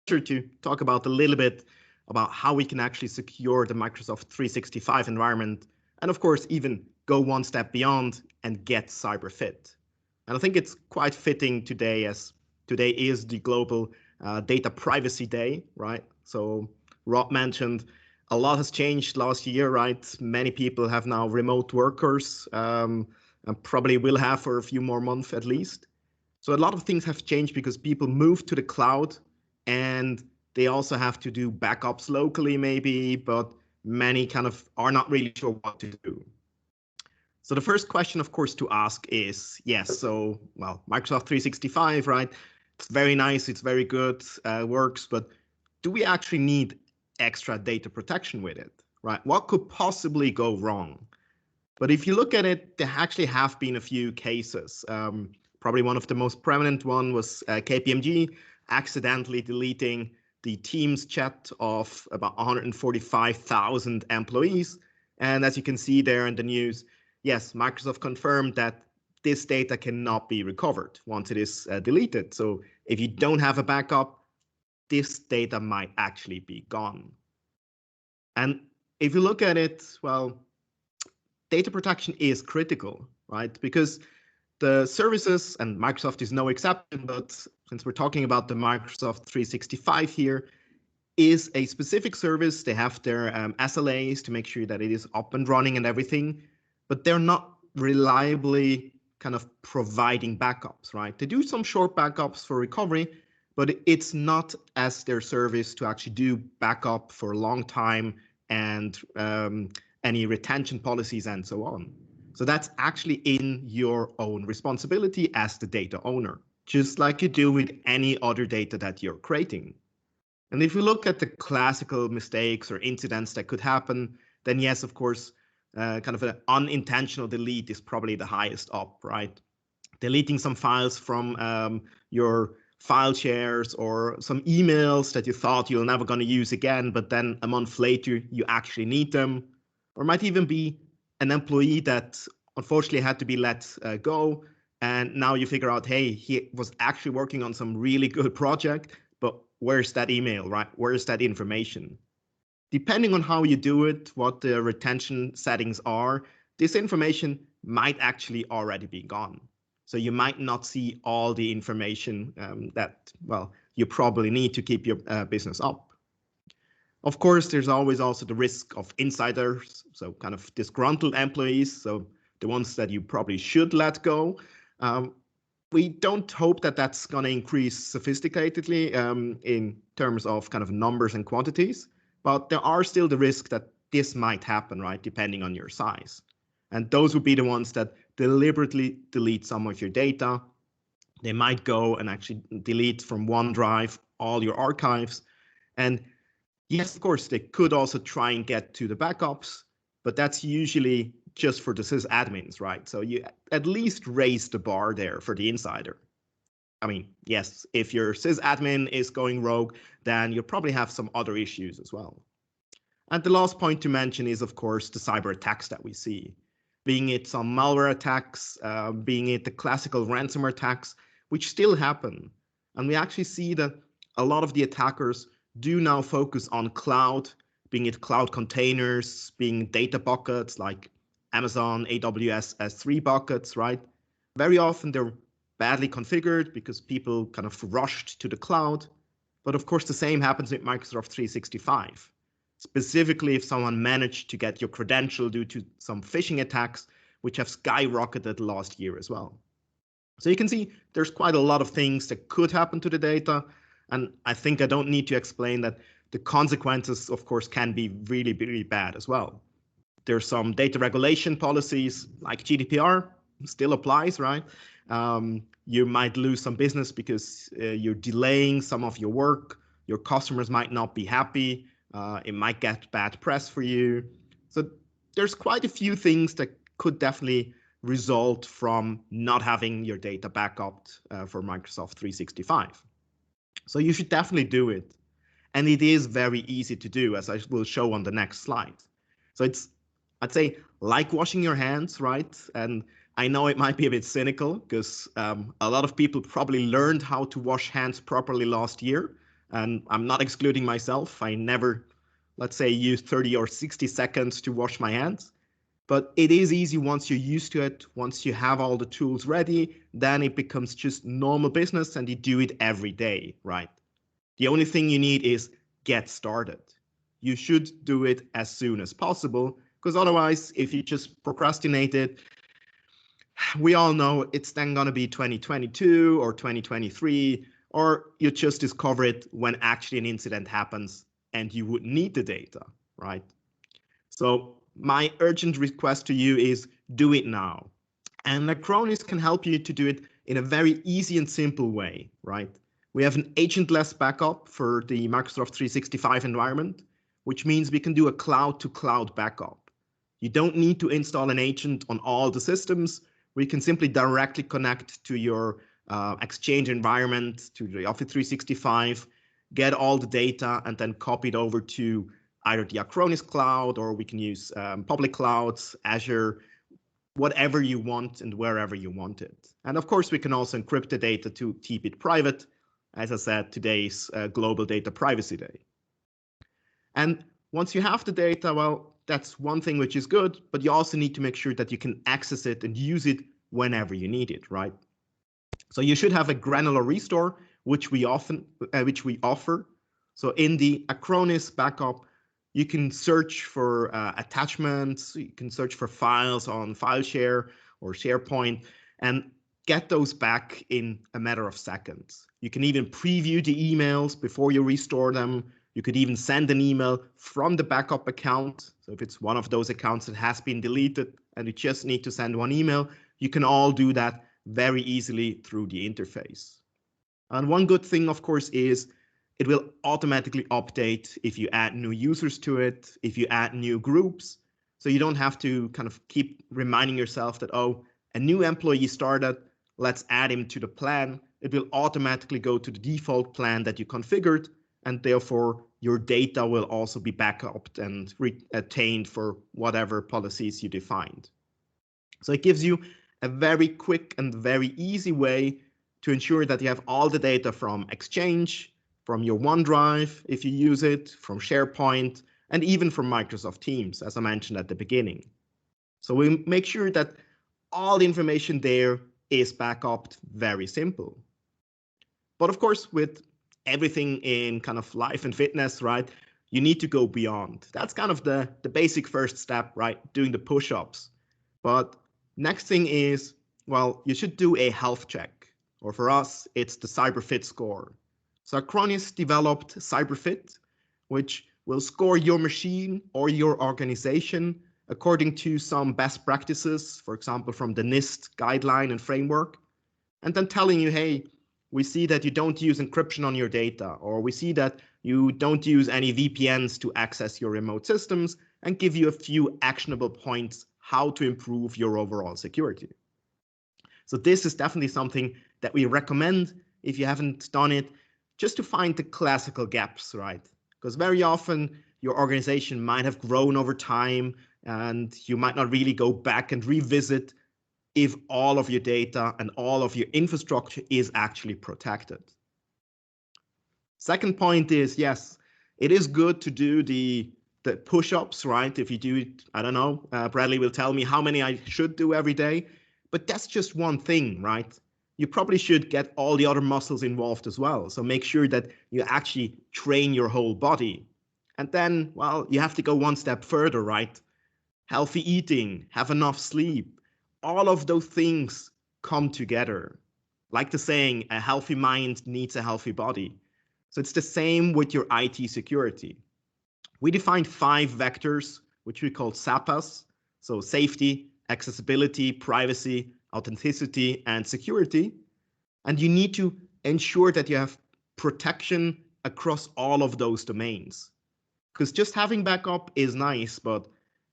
to talk about a little bit about how we can actually secure the Microsoft 365 environment, and of course, even go one step beyond and get cyber fit. And I think it's quite fitting today, as today is the global data privacy day, right? So Rob mentioned a lot has changed last year, right? Many people have now remote workers, and probably will have for a few more months at least. So a lot of things have changed because people moved to the cloud, and they also have to do backups locally maybe, but many kind of are not really sure what to do. So the first question, of course, to ask is, yes, so, well, Microsoft 365, right? It's very nice, it's very good, works, but do we actually need extra data protection with it, right? What could possibly go wrong? But if you look at it, there actually have been a few cases. Probably one of the most prominent one was KPMG accidentally deleting the Teams chat of about 145,000 employees. And as you can see there in the news, yes, Microsoft confirmed that this data cannot be recovered once it is deleted. So if you don't have a backup, this data might actually be gone. And if you look at it, well, data protection is critical, right? Because the services, and Microsoft is no exception, but since we're talking about the Microsoft 365 here, is a specific service. They have their SLAs to make sure that it is up and running and everything, but they're not reliably kind of providing backups, right? They do some short backups for recovery, but it's not as their service to actually do backup for a long time and any retention policies and so on. So that's actually in your own responsibility as the data owner, just like you do with any other data that you're creating. And if we look at the classical mistakes or incidents that could happen, then yes, of course, kind of an unintentional delete is probably the highest up, right? Deleting some files from your file shares or some emails that you thought you're never going to use again, but then a month later you actually need them, or might even be an employee that unfortunately had to be let go, and now you figure out, hey, he was actually working on some really good project, but where's that email, right? Where's that information? Depending on how you do it, what the retention settings are, this information might actually already be gone. So you might not see all the information that, well, you probably need to keep your business up. Of course, there's always also the risk of insiders, so kind of disgruntled employees, so the ones that you probably should let go. We don't hope that that's going to increase sophisticatedly in terms of kind of numbers and quantities, but there are still the risk that this might happen, right, depending on your size. And those would be the ones that deliberately delete some of your data. They might go and actually delete from OneDrive all your archives. And yes, of course, they could also try and get to the backups, but that's usually just for the sysadmins, right? So you at least raise the bar there for the insider. I mean, yes, if your sysadmin is going rogue, then you'll probably have some other issues as well. And the last point to mention is, of course, the cyber attacks that we see, being it some malware attacks, being it the classical ransomware attacks, which still happen. And we actually see that a lot of the attackers do now focus on cloud, being it cloud containers, being data buckets like Amazon, AWS S3 buckets, right? Very often they're badly configured because people kind of rushed to the cloud. But of course, the same happens with Microsoft 365. Specifically, if someone managed to get your credential due to some phishing attacks, which have skyrocketed last year as well. So you can see there's quite a lot of things that could happen to the data. And I think I don't need to explain that the consequences, of course, can be really, really bad as well. There's some data regulation policies like GDPR still applies, right? You might lose some business because you're delaying some of your work. Your customers might not be happy. It might get bad press for you. So there's quite a few things that could definitely result from not having your data backed for Microsoft 365. So you should definitely do it. And it is very easy to do, as I will show on the next slide. So it's, I'd say, like washing your hands, right? And I know it might be a bit cynical because a lot of people probably learned how to wash hands properly last year. And I'm not excluding myself. I never, let's say, use 30 or 60 seconds to wash my hands. But it is easy once you're used to it, once you have all the tools ready, then it becomes just normal business and you do it every day, right? The only thing you need is get started. You should do it as soon as possible, because otherwise, if you just procrastinate it, we all know it's then going to be 2022 or 2023, or you just discover it when actually an incident happens and you would need the data, right? So my urgent request to you is do it now. And Acronis can help you to do it in a very easy and simple way, right? We have an agentless backup for the Microsoft 365 environment, which means we can do a cloud-to-cloud backup. You don't need to install an agent on all the systems. We can simply directly connect to your Exchange environment, to the Office 365, get all the data, and then copy it over to either the Acronis cloud, or we can use public clouds, Azure, whatever you want and wherever you want it. And of course, we can also encrypt the data to keep it private. As I said, today's Global Data Privacy Day. And once you have the data, well, that's one thing which is good, but you also need to make sure that you can access it and use it whenever you need it, right? So you should have a granular restore, which we offer. So in the Acronis backup, you can search for attachments, you can search for files on FileShare or SharePoint, and get those back in a matter of seconds. You can even preview the emails before you restore them. You could even send an email from the backup account. So if it's one of those accounts that has been deleted and you just need to send one email, you can all do that very easily through the interface. And one good thing, of course, is it will automatically update if you add new users to it, if you add new groups. So you don't have to kind of keep reminding yourself that, oh, a new employee started, let's add him to the plan. It will automatically go to the default plan that you configured, and therefore your data will also be backed and retained for whatever policies you defined. So it gives you a very quick and very easy way to ensure that you have all the data from Exchange, from your OneDrive, if you use it, from SharePoint, and even from Microsoft Teams, as I mentioned at the beginning. So we make sure that all the information there is backed very simple. But of course, with everything in kind of life and fitness, right, you need to go beyond. That's kind of the basic first step, right, doing the push-ups. But next thing is, well, you should do a health check, or for us, it's the CyberFit score. So Acronis developed CyberFit, which will score your machine or your organization according to some best practices, for example, from the NIST guideline and framework, and then telling you, hey, we see that you don't use encryption on your data, or we see that you don't use any VPNs to access your remote systems, and give you a few actionable points how to improve your overall security. So this is definitely something that we recommend if you haven't done it, just to find the classical gaps, right? Because very often your organization might have grown over time and you might not really go back and revisit if all of your data and all of your infrastructure is actually protected. Second point is, yes, it is good to do the push-ups, right? If you do it, I don't know, Bradley will tell me how many I should do every day, but that's just one thing, right? You probably should get all the other muscles involved as well. So make sure that you actually train your whole body. And then, well, you have to go one step further, right? Healthy eating, have enough sleep, all of those things come together. Like the saying, a healthy mind needs a healthy body. So it's the same with your IT security. We defined 5 vectors, which we call SAPAs. So safety, accessibility, privacy, authenticity, and security. And you need to ensure that you have protection across all of those domains. Because just having backup is nice, but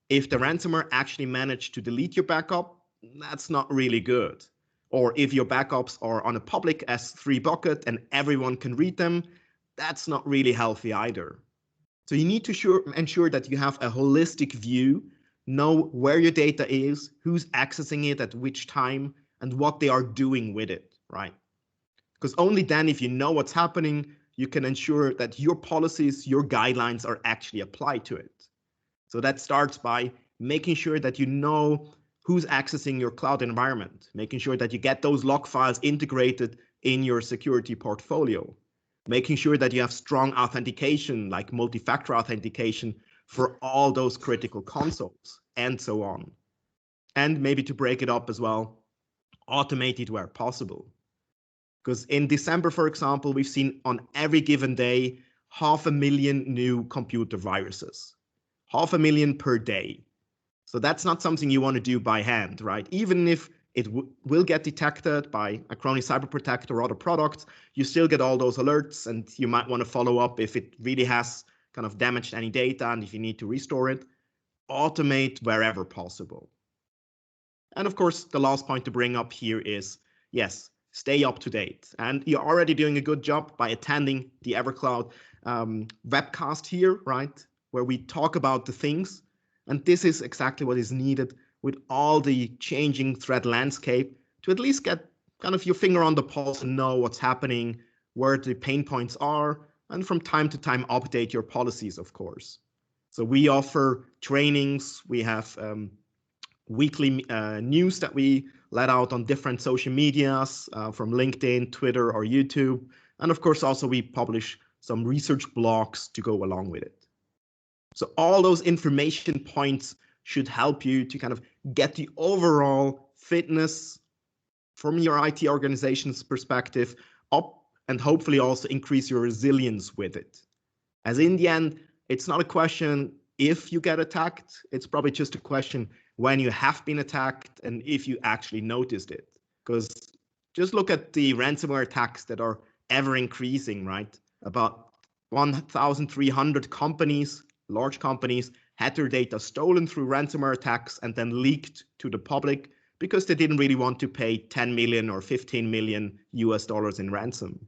if the ransomware actually managed to delete your backup, that's not really good. Or if your backups are on a public S3 bucket and everyone can read them, that's not really healthy either. So you need to ensure that you have a holistic view, know where your data is, who's accessing it at which time, and what they are doing with it, right? Because only then, if you know what's happening, you can ensure that your policies, your guidelines are actually applied to it. So that starts by making sure that you know who's accessing your cloud environment, making sure that you get those log files integrated in your security portfolio, making sure that you have strong authentication, like multi-factor authentication for all those critical consoles, and so on. And maybe to break it up as well, automate it where possible. Because in December, for example, we've seen on every given day, 500,000 new computer viruses, 500,000 per day. So that's not something you want to do by hand, right? Even if it will get detected by Acronis Cyber Protect or other products, you still get all those alerts, and you might want to follow up if it really has kind of damaged any data and if you need to restore it. Automate wherever possible. And of course, the last point to bring up here is, yes, stay up to date. And you're already doing a good job by attending the Evercloud webcast here, right? Where we talk about the things. And this is exactly what is needed with all the changing threat landscape to at least get kind of your finger on the pulse and know what's happening, where the pain points are, and from time to time update your policies, of course. So we offer trainings, we have weekly news that we let out on different social medias from LinkedIn, Twitter, or YouTube. And of course, also we publish some research blogs to go along with it. So all those information points should help you to kind of get the overall fitness from your IT organization's perspective up, and hopefully also increase your resilience with it. As in the end, it's not a question if you get attacked, it's probably just a question when you have been attacked and if you actually noticed it. Because just look at the ransomware attacks that are ever increasing, right? About 1,300 companies, large companies, had their data stolen through ransomware attacks and then leaked to the public because they didn't really want to pay 10 million or 15 million US dollars in ransom.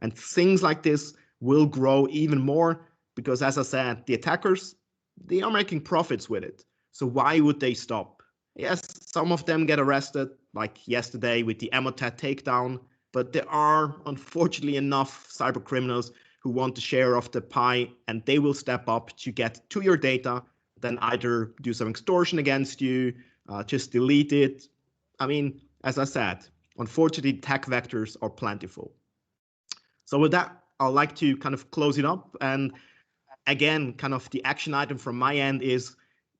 And things like this will grow even more because, as I said, the attackers, they are making profits with it. So why would they stop? Yes, some of them get arrested, like yesterday with the Emotet takedown, but there are unfortunately enough cyber criminals who want to share of the pie, and they will step up to get to your data, then either do some extortion against you, just delete it. I mean, as I said, unfortunately, attack vectors are plentiful. So with that, I'd like to kind of close it up. And again, kind of the action item from my end is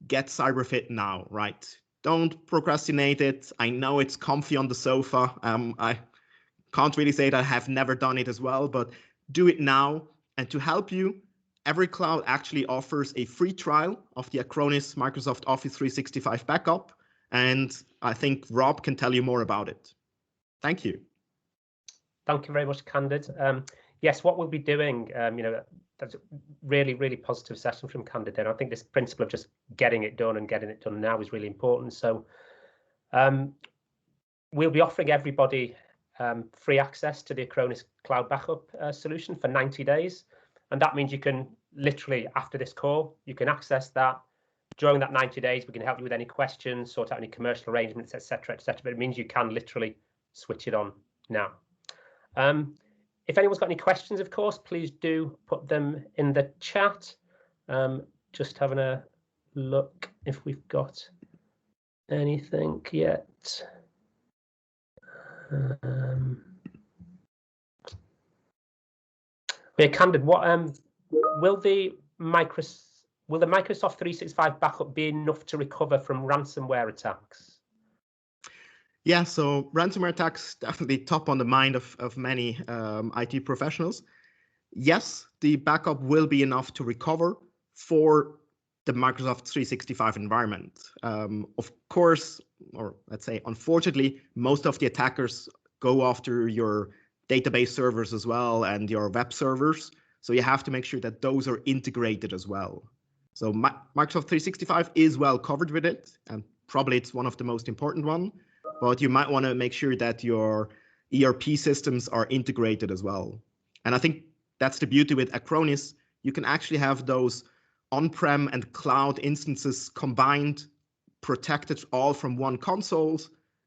get cyberfit now, right? Don't procrastinate it. I know it's comfy on the sofa. I can't really say that I have never done it as well, but do it now. And to help you, Evercloud actually offers a free trial of the Acronis Microsoft Office 365 backup. And I think Rob can tell you more about it. Thank you. Thank you very much, Candid. Yes, what we'll be doing, that's a really, really positive session from Candid. And I think this principle of just getting it done and getting it done now is really important. So we'll be offering everybody free access to the Acronis Cloud Backup solution for 90 days. And that means you can literally, after this call, you can access that. During that 90 days, we can help you with any questions, sort out any commercial arrangements, etc., etc. But it means you can literally switch it on now. If anyone's got any questions, of course, please do put them in the chat. Just having a look if we've got anything yet. Yeah, Candid, what will the Microsoft 365 backup be enough to recover from ransomware attacks? Yeah, so ransomware attacks definitely top on the mind of many IT professionals. Yes, the backup will be enough to recover for the Microsoft 365 environment. Of course, or let's say, unfortunately, most of the attackers go after your database servers as well and your web servers. So you have to make sure that those are integrated as well. So Microsoft 365 is well covered with it, and probably it's one of the most important ones. But you might want to make sure that your ERP systems are integrated as well. And I think that's the beauty with Acronis. You can actually have those on-prem and cloud instances combined, protected all from one console.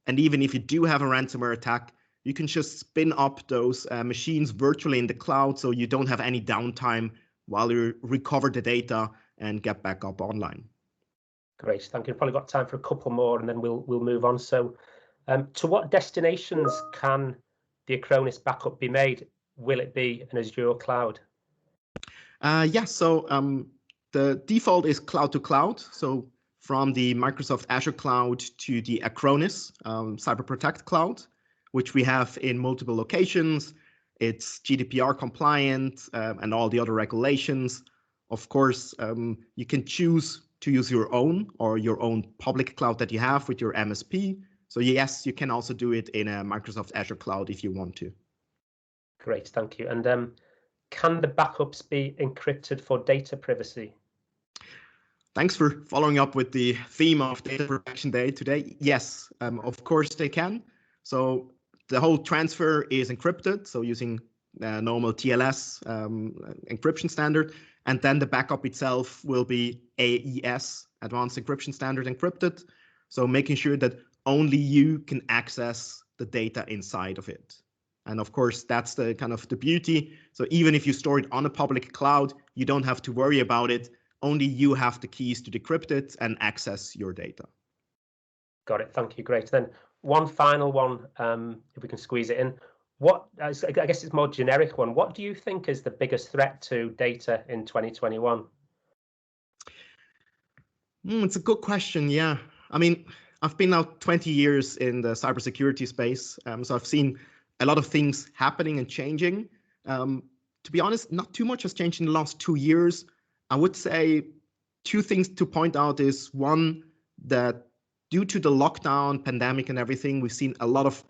And even if you do have a ransomware attack, you can just spin up those machines virtually in the cloud, so you don't have any downtime while you recover the data and get back up online. Great, thank you. Probably got time for a couple more, and then we'll move on. So, to what destinations can the Acronis backup be made? Will it be an Azure cloud? So the default is cloud to cloud. So from the Microsoft Azure cloud to the Acronis Cyber Protect cloud, which we have in multiple locations. It's GDPR compliant and all the other regulations. Of course, you can choose to use your own or your own public cloud that you have with your MSP. So yes, you can also do it in a Microsoft Azure cloud if you want to. Great, thank you. And can the backups be encrypted for data privacy? Thanks for following up with the theme of Data Protection Day today. Yes, of course they can. So the whole transfer is encrypted, so using normal TLS encryption standard, and then the backup itself will be AES, Advanced Encryption Standard encrypted, so making sure that only you can access the data inside of it. And of course, that's the kind of the beauty. So even if you store it on a public cloud, you don't have to worry about it. Only you have the keys to decrypt it and access your data. Got it. Thank you. Great. Then one final one, if we can squeeze it in. What, I guess it's more generic one. What do you think is the biggest threat to data in 2021? It's a good question. Yeah. I mean, I've been now 20 years in the cybersecurity space. So I've seen a lot of things happening and changing. To be honest, not too much has changed in the last 2 years. I would say two things to point out is one, that due to the lockdown, pandemic and everything, we've seen a lot of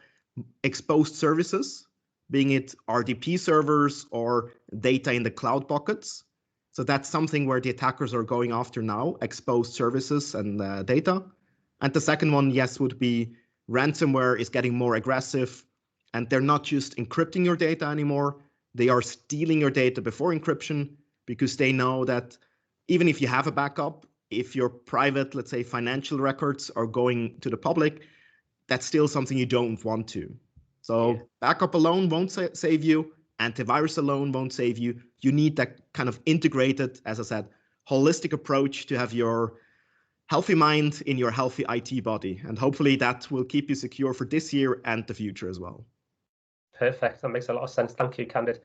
exposed services, being it RDP servers or data in the cloud buckets. So that's something where the attackers are going after now, exposed services and data. And the second one, yes, would be ransomware is getting more aggressive, and they're not just encrypting your data anymore. They are stealing your data before encryption, because they know that even if you have a backup, if your private, let's say, financial records are going to the public, that's still something you don't want to. So backup alone won't save you. Antivirus alone won't save you. You need that kind of integrated, as I said, holistic approach to have your healthy mind in your healthy IT body. And hopefully that will keep you secure for this year and the future as well. Perfect. That makes a lot of sense. Thank you, Candid.